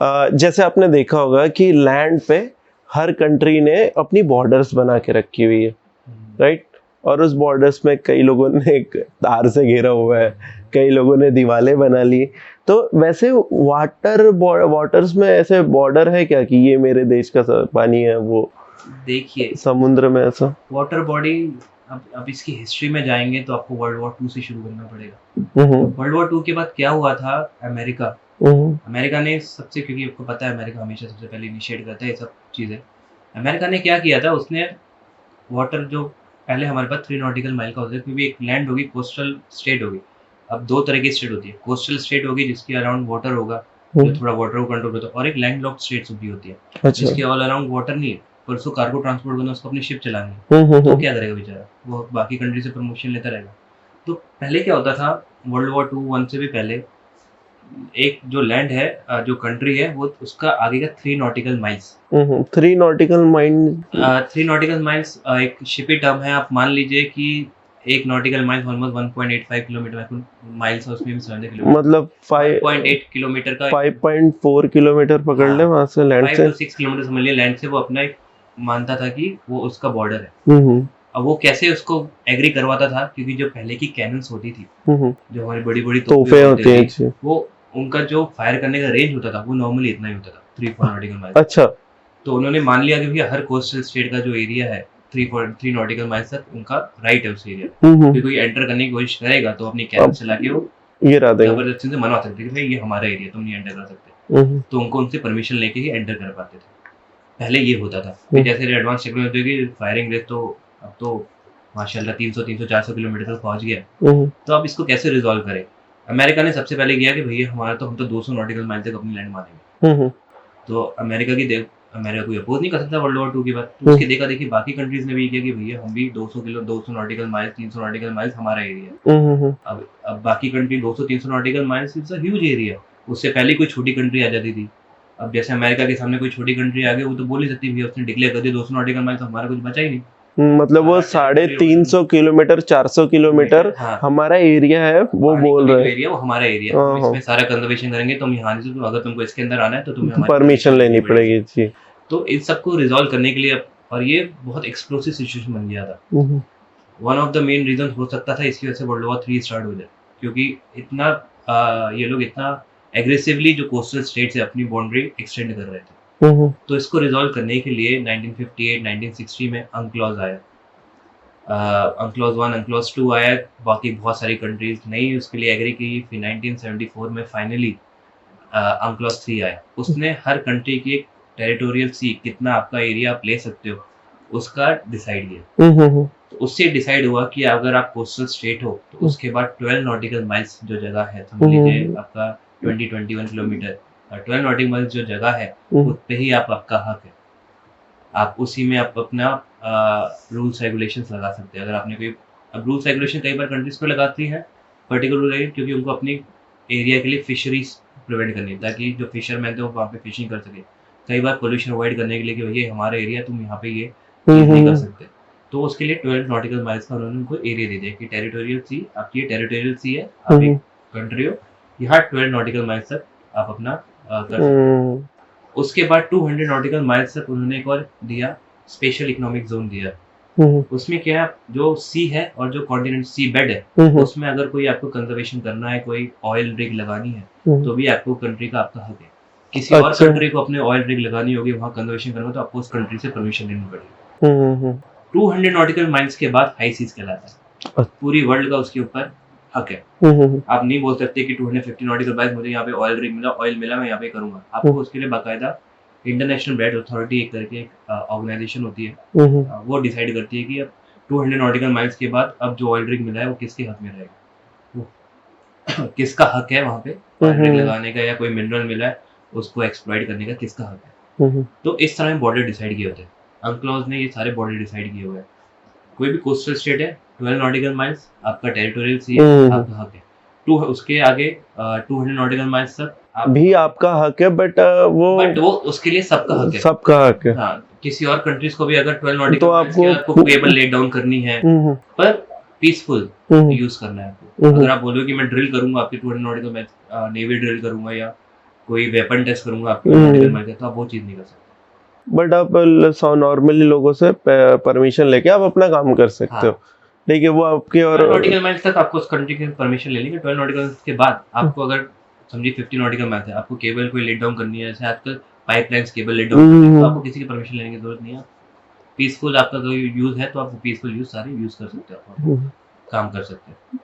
जैसे आपने देखा होगा कि लैंड पे हर कंट्री ने अपनी बॉर्डर्स बना के रखी हुई है, राइट? और उस बॉर्डर्स में कई लोगों ने तार से घेरा हुआ है, कई लोगों ने दीवारें बना ली। तो वैसे वाटर्स में ऐसे बॉर्डर है क्या कि ये मेरे देश का पानी है, वो देखिए समुद्र में ऐसा? वाटर बॉडी, अब इसकी हिस्ट्री में जाएंगे तो आपको वर्ल्ड वॉर 2 से शुरू करना पड़ेगा। वर्ल्ड वॉर 2 के बाद क्या हुआ था, अमेरिका ने सबसे, क्योंकि आपको पता है अमेरिका हमेशा सबसे पहले इनिशिएट करता है ये सब चीज़ें। अमेरिका ने क्या किया था, उसने वाटर जो पहले हमारे पास 3 नॉटिकल माइल का होता है, क्योंकि एक लैंड होगी, कोस्टल स्टेट होगी। अब 2 तरह की स्टेट होती है, कोस्टल स्टेट होगी जिसके अराउंड वाटर होगा, जो थोड़ा वाटर को कंट्रोल करता है, और एक लैंड लॉक्ड स्टेट्स भी होती है जिसके ऑल अराउंड वाटर नहीं है, पर उसको कार्गो ट्रांसपोर्ट करना, उसको अपनी शिप चलानी है। तो क्या करेगा बेचारा, वो बाकी कंट्री से परमिशन लेता रहेगा। तो पहले क्या होता था, वर्ल्ड वॉर 1 से भी पहले, एक जो लैंड है, जो कंट्री है, वो उसका आगे का 3 nautical miles. 3 nautical mile 3 nautical miles एक शिपी टर्म है। आप मान लीजिए कि एक nautical mile almost 1.85 kilometre, miles है उसमें भी 70 किलोमीटर, मतलब 5.8 किलोमीटर का, 5.4 किलोमीटर पकड़ ले वहां से लैंड 5 से। to 6 किलोमीटर समझ लिया लैंड से। वो अपना एक मानता था कि वो उसका बॉर्डर है। अब वो कैसे उसको एग्री करवाता था, क्योंकि जो पहले की कैनन्स होती थी, जो हमारी बड़ी बड़ी तोपें होती हैं, वो उनका जो फायर करने का रेंज होता था वो नॉर्मली इतना ही होता था, 3-4 नॉटिकल माइल। अच्छा। तो उन्होंने मान लिया कि भैया हर कोस्टल स्टेट का जो एरिया है 3 नॉटिकल माइल्स तक उनका राइट है उस एरिया में। कोई एंटर करने की कोशिश करेगा तो अपनी कैनन चला के वो गिरा देंगे, जबरदस्ती से मनवा सकते कि भाई ये हमारा एरिया, तुम नहीं एंटर कर सकते। तो उनको उनसे परमिशन लेके ही एंटर कर पाते थे। पहले ये होता था। फिर जैसे एडवांस टेक्नोलॉजी की फायरिंग रेट, तो अब तो माशाल्लाह 300-400 किलोमीटर तक पहुंच गया। तो अब इसको कैसे रिजॉल्व करें? अमेरिका ने सबसे पहले किया कि भैया हमारा तो, हम तो 200 नॉटिकल माइल तक अपनी लैंड मानेंगे। तो अमेरिका कोई अपोज नहीं कर सकता वर्ल्ड वॉर 2 के बाद। तो उसके देखा देखी बाकी कंट्रीज ने भी किया कि भैया हम भी 200 नॉटिकल माइल्स, 300 नॉटिकल माइल्स हमारा एरिया है। अब बाकी country 200-300 nautical miles it's a huge area. उससे पहले कोई छोटी कंट्री आ जाती थी। अब जैसे अमेरिका के सामने कोई छोटी कंट्री आ गई, वो तो बोल ही सकती भैया, उसने डिक्लेयर कर दिया 200 नॉटिकल माइल्स, हमारा कुछ बचा ही नहीं। मतलब वो 350 किलोमीटर 400 किलोमीटर हमारा एरिया है, वो बोल रहे हैं एरिया, वो हमारा एरिया है, इसमें सारा कंजर्वेशन करेंगे। तुम यहाँ से, अगर तुमको इसके अंदर आना है तो तुम्हें हमारी परमिशन लेनी पड़ेगी जी। तो इन सबको रिजॉल्व करने के लिए, और ये बहुत एक्सप्लोसिव सिचुएशन बन गया था। One of the main reason हो सकता था इसकी वजह से वर्ल्ड वॉर 3 स्टार्ट हो जाए, क्योंकि इतना ये लोग इतना एग्रेसिवली जो कोस्टल स्टेट्स है अपनी बाउंड्री एक्सटेंड कर रहे थे। तो इसको रिजॉल्व करने के लिए 1958-1960 में अंक्लॉज आया। अंक्लॉज 1, अंक्लॉज 2 आया। बाकी बहुत सारी कंट्रीज नहीं उसके लिए एग्री की। फिर 1974 में फाइनली अंक्लॉज 3 आया। उसने हर कंट्री की एक टेरिटोरियल सी, कितना आपका एरिया आप ले सकते हो, उसका डिसाइड किया। तो उससे डिसाइड हुआ कि अगर आप कोस्टल स्टेट हो तो उसके बाद 12 नॉटिकल माइल्स जो जगह है, समझ लीजिए आपका 20-21 किलोमीटर, 12 नॉटिकल माइल्स जो जगह है उस पे ही आपका हक है। आप उसी में आप अपना रूल्स रेगुलेशंस लगा सकते हैं। अगर आपने कोई, अब रूल्स रेगुलेशन कई बार कंट्रीज को लगाती है पर्टिकुलर, क्योंकि उनको अपनी एरिया के लिए फिशरीज प्रिवेंट करनी है, ताकि जो फिशरमैन थे वो वहाँ पे फिशिंग कर सके। कई बार पोल्यूशन अवॉइड करने के लिए कि भैया हमारा एरिया, तुम यहाँ पे ये चीज़ नहीं कर सकते। तो उसके लिए 12 नॉटिकल माइल्स का उन्होंने उनको एरिया दे दिया कि टेरिटोरियल सी, आपकी ये टेरिटोरियल सी है, आप एक कंट्री हो, यहाँ 12 नॉटिकल माइल्स तक आप अपना कर सकते हो। उसके बाद 200 नॉटिकल माइल्स तक उन्होंने एक और दिया, स्पेशल इकोनॉमिक जोन दिया। उसमें क्या है, जो सी है और जो कॉन्टिनेंट सी बेड है, उसमें अगर कोई आपको कंजर्वेशन करना है, कोई ऑयल रिग लगानी है, तो भी आपको कंट्री का आपका हक है। किसी और कंट्री को अपने ऑयल रिग लगानी होगी, वहाँ कंजर्वेशन करना, तो आपको उस कंट्री से परमिशन लेनी पड़ेगी। 200 नॉटिकल माइल्स के बाद हाई सीज कहलाता है। पूरी वर्ल्ड का उसके ऊपर हक है। आप नहीं बोल सकते कि 250 नॉटिकल माइल्स मुझे यहाँ पे ऑयल रिग मिला, ऑयल मिला, मैं यहाँ पे करूंगा। आपको उसके लिए बाकायदा इंटरनेशनल ब्रेड अथॉरिटी एक करके ऑर्गेनाइजेशन होती है, वो डिसाइड करती है कि अब 200 नॉटिकल माइल्स के बाद अब जो ऑयल रिग मिला है वो किसके हक में रहेगा, किसका हक है वहाँ पे ऑयल रिग लगाने का, या कोई मिनरल मिला है उसको एक्सप्लॉइट करने का किसका हक है। तो इस तरह बॉर्डर डिसाइड किए होते हैं। अंक्लॉज ने ये सारे बॉर्डर डिसाइड किए हुए हैं। कोई भी कोस्टल स्टेट है, 12 नॉटिकल माइल्स आपका टेरिटोरियल सी है, आपका हक है। उसके आगे 200 नॉटिकल माइल्स तक भी आपका हक है, बट वो उसके लिए सबका हक है। सबका हक है। हाँ, किसी और कंट्रीज को भी अगर 12 नॉटिकल तो आपको केबल ले डाउन करनी है, पर पीसफुल यूज करना है आपको। अगर आप बोलो कि मैं ड्रिल करूंगा आपके 200 नॉटिकल माइल्स, नेवी ड्रिल करूंगा या कोई वेपन टेस्ट करूंगा आपके हम्म। नॉटिकल माइल के, तो आप वो चीज़ नहीं कर सकते। बट आप नॉर्मली लोगों से परमिशन लेके आप अपना काम कर सकते हाँ। हो, ठीक है, वो आपके और 12 नॉटिकल माइल्स तक आपको उस कंट्री की परमिशन ले लेंगे। 12 नॉटिकल माइल्स के बाद आपको अगर समझिए 50 नॉटिकल माइल्स है, आपको केबल कोई लेट डाउन करनी है, जैसे आजकल पाइपलाइंस केबल लेट डाउन करनी है, तो आपको किसी की परमिशन लेने की जरूरत नहीं है। पीसफुल आपका कोई यूज है तो आप पीसफुल यूज सारे यूज कर सकते हो, आप काम कर सकते हो।